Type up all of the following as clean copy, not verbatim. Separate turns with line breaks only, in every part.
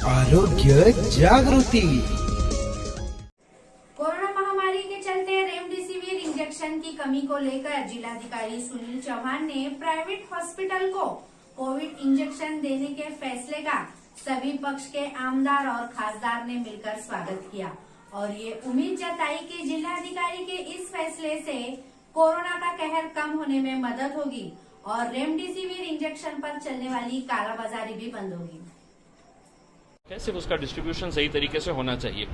आरोग्य जागृति।
कोरोना महामारी के चलते रेमडेसिविर इंजेक्शन की कमी को लेकर जिलाधिकारी सुनील चौहान ने प्राइवेट हॉस्पिटल को कोविड इंजेक्शन देने के फैसले का सभी पक्ष के आमदार और खासदार ने मिलकर स्वागत किया और ये उम्मीद जताई कि जिलाधिकारी के इस फैसले से कोरोना का कहर कम होने में मदद होगी और रेमडेसिविर इंजेक्शन पर चलने वाली कालाबाजारी भी बंद होगी।
सिर्फ उसका डिस्ट्रीब्यूशन सही तरीके से होना चाहिए।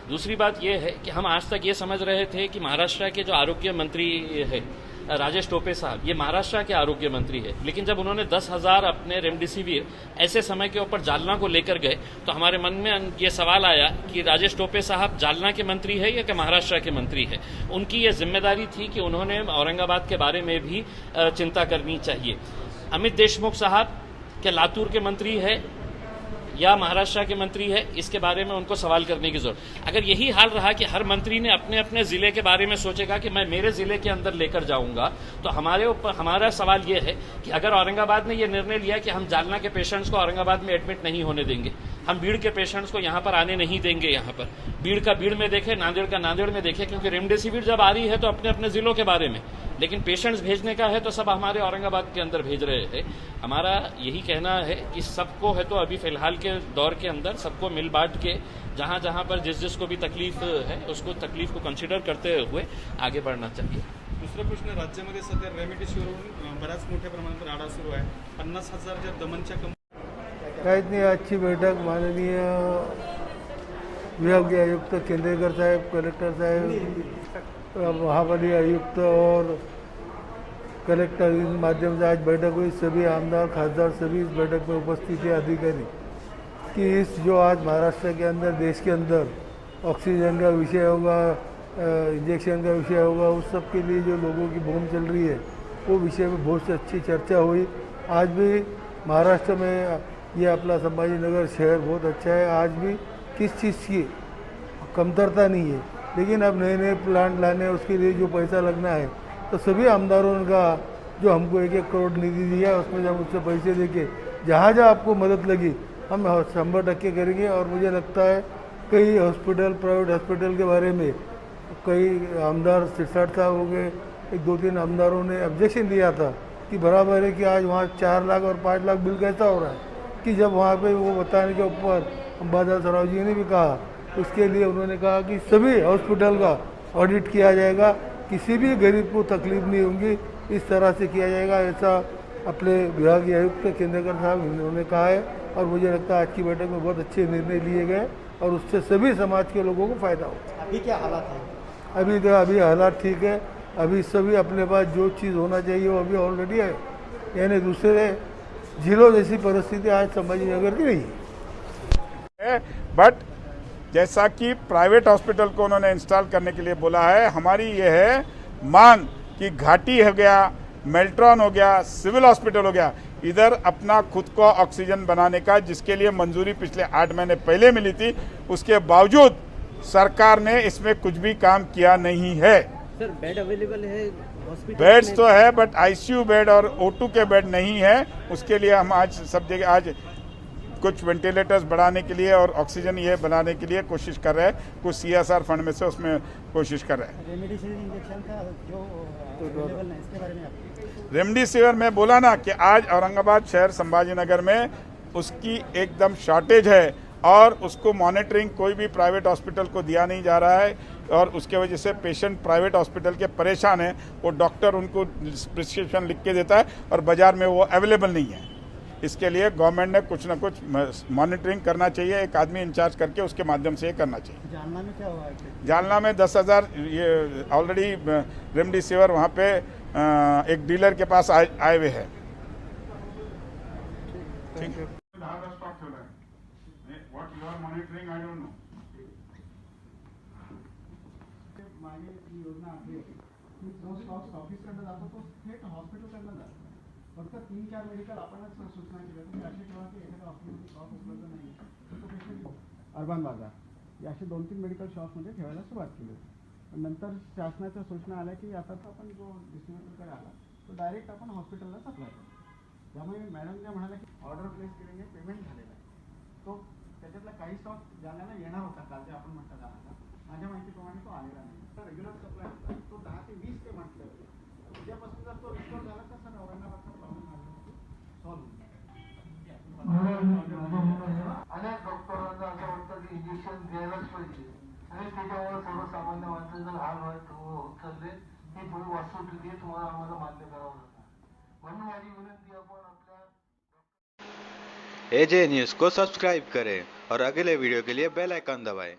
दूसरी बात यह है कि हम आज तक ये समझ रहे थे कि महाराष्ट्र के जो आरोग्य मंत्री है राजेश टोपे साहब, ये महाराष्ट्र के आरोग्य मंत्री है, लेकिन जब उन्होंने 10,000 अपने रेमडेसिविर ऐसे समय के ऊपर जालना को लेकर गए तो हमारे मन में ये सवाल आया कि राजेश टोपे साहब जालना के मंत्री है या कि महाराष्ट्र के मंत्री है। उनकी ये जिम्मेदारी थी कि उन्होंने औरंगाबाद के बारे में भी चिंता करनी चाहिए। अमित देशमुख साहब के लातूर के मंत्री है या महाराष्ट्र के मंत्री है, इसके बारे में उनको सवाल करने की जरूरत। अगर यही हाल रहा कि हर मंत्री ने अपने अपने जिले के बारे में सोचेगा कि मैं मेरे जिले के अंदर लेकर जाऊंगा, तो हमारा सवाल यह है कि अगर औरंगाबाद ने यह निर्णय लिया कि हम जालना के पेशेंट्स को औरंगाबाद में एडमिट नहीं होने देंगे, हम भीड़ के पेशेंट्स को यहां पर आने नहीं देंगे, यहां पर भीड़ का भीड़ में देखे, नांदेड़ का नांदेड़ में देखे, क्योंकि रेमडेसिविर जब आ रही है तो अपने अपने जिलों के बारे में, लेकिन पेशेंट्स भेजने का है तो सब हमारे औरंगाबाद के अंदर भेज रहे हैं। हमारा यही कहना है कि सबको है तो अभी फिलहाल के दौर के अंदर सबको मिल बांट के जहां जहां पर जिसको भी तकलीफ है उसको तकलीफ को कंसिडर करते हुए आगे बढ़ना चाहिए।
दुसरा प्रश्न, राज्यामध्ये सध्या रेमडेसिविरवरून बऱ्याच मोठ्या प्रमाणात राडा सुरू आहे। 50,000 दमनच्या
काहीच नाही। आजची बैठक माननीय विभागीय आयुक्त केंद्रेकर साहेब, कलेक्टर साहेब, महापालिका आयुक्त और कलेक्टर के माध्यम से आज बैठक हुई। सभी आमदार खासदार सभी इस बैठक में उपस्थित थे अधिकारी कि इस जो आज महाराष्ट्र के अंदर देश के अंदर ऑक्सीजन का विषय होगा, इंजेक्शन का विषय होगा, उस सब के लिए जो लोगों की बूम चल रही है वो विषय में बहुत अच्छी चर्चा हुई। आज भी महाराष्ट्र में ये अपना संभाजीनगर शहर बहुत अच्छा है, आज भी किस चीज़ की कमतरता नहीं है, लेकिन अब नए नए प्लांट लाने उसके लिए जो पैसा लगना है तो सभी आमदारों का जो हमको 1-1 करोड़ निधि दिया उसमें जब उससे पैसे देके जहाँ जहाँ आपको मदद लगी हम 100% करेंगे। और मुझे लगता है कई हॉस्पिटल, प्राइवेट हॉस्पिटल के बारे में कई आमदार सिरसाट साहब हो गए, 1-2-3 आमदारों ने ऑब्जेक्शन दिया था कि बराबर है कि आज वहाँ 4 लाख और 5 लाख बिल कैसा हो रहा है, कि जब वहाँ पे वो बताने के ऊपर अंबादास राव जी ने भी कहा, उसके लिए उन्होंने कहा कि सभी हॉस्पिटल का ऑडिट किया जाएगा, किसी भी गरीब को तकलीफ नहीं होगी, इस तरह से किया जाएगा, ऐसा अपने विभागीय आयुक्त केंद्रेकर साहब उन्होंने कहा है। और मुझे लगता है आज की बैठक में बहुत अच्छे निर्णय लिए गए और उससे सभी समाज के लोगों को फायदा होगा।
अभी क्या हालात है?
अभी हालात ठीक है। अभी सभी अपने पास जो चीज़ होना चाहिए वो अभी ऑलरेडी है, यानी दूसरे जिलों जैसी परिस्थिति आज संभाजीनगर की नहीं है।
बट जैसा कि प्राइवेट हॉस्पिटल को उन्होंने इंस्टॉल करने के लिए बोला है, हमारी ये है मांग कि घाटी हो गया, मेल्ट्रॉन हो गया, सिविल हॉस्पिटल हो गया, इधर अपना खुद को ऑक्सीजन बनाने का, जिसके लिए मंजूरी पिछले 8 महीने पहले मिली थी, उसके बावजूद सरकार ने इसमें कुछ भी काम किया नहीं है।
सर, बेड अवेलेबल है हॉस्पिटल?
बेड्स तो है बट आईसीयू बेड और O2 के बेड नहीं है। उसके लिए हम आज सब जगह आज कुछ वेंटिलेटर्स बढ़ाने के लिए और ऑक्सीजन ये बनाने के लिए कोशिश कर रहे हैं, कुछ CSR फंड में से उसमें कोशिश कर रहे हैं।
रेमडेसिविर इंजेक्शन का जो अवेलेबल है इसके बारे में आप?
रेमडेसिविर में बोला ना कि आज औरंगाबाद शहर संभाजीनगर में उसकी एकदम शॉर्टेज है और उसको मॉनिटरिंग कोई भी प्राइवेट हॉस्पिटल को दिया नहीं जा रहा है और उसके वजह से पेशेंट प्राइवेट हॉस्पिटल के परेशान हैं। वो डॉक्टर उनको प्रिस्क्रिप्शन लिख के देता है और बाजार में वो अवेलेबल नहीं है। इसके लिए गवर्नमेंट ने कुछ ना कुछ मॉनिटरिंग करना चाहिए, एक आदमी इंचार्ज करके उसके माध्यम से ये करना चाहिए।
जालना में क्या हुआ है?
जालना में 10,000 ये ऑलरेडी रेमडेसिविर वहाँ पे एक डीलर के पास आए हुए हैं। ठीक है।
ऑफिसकडे जातो तो थेट हॉस्पिटलकडनं जातो, फक्त 3-4 मेडिकल आपणच सूचना केल्या तुम्ही असे ठेवा की एखाद्या हॉस्पिटल शॉप उपलब्ध नाही तो पेशंट अर्बन बाजार या असे 2-3 मेडिकल शॉपमध्ये ठेवायला सुरुवात केली। नंतर शासनाच्या सूचना आल्या की आता तो आपण जो डिस्ट्रीब्युटरकडे आला तो डायरेक्ट आपण हॉस्पिटलला सप्लाय करतो। त्यामुळे मॅडम जे म्हणाले की ऑर्डर प्लेस केलेले पेमेंट झालेलं आहे तो त्याच्यातला काही स्टॉक जालन्याला येणार होता काल ते आपण म्हटलं जालन्याला, माझ्या माहितीप्रमाणे तो आलेला नाही. तर रेग्युलर सप्लाय होता तो 10 ते 20 ते म्हटलं. उद्यापासून जर तो रिस्टोर झाला तर सर औरंगाबादचा प्रॉब्लेम सॉल्व्ह होईल.
अनेक डॉक्टरांना असं वाटतं की इंजेक्शन द्यायलाच पाहिजे आणि त्याच्यामुळे सर्वसामान्य माणसाचे हाल होत चालले. ही थोडी वास्तुस्थिती आहे, तुम्हाला आम्हाला मान्य करावं लागणार. म्हणून माझी विनंती आपण आपल्या
एजे न्यूज़ को सब्सक्राइब करें और अगले वीडियो के लिए बेल आइकन दबाएं।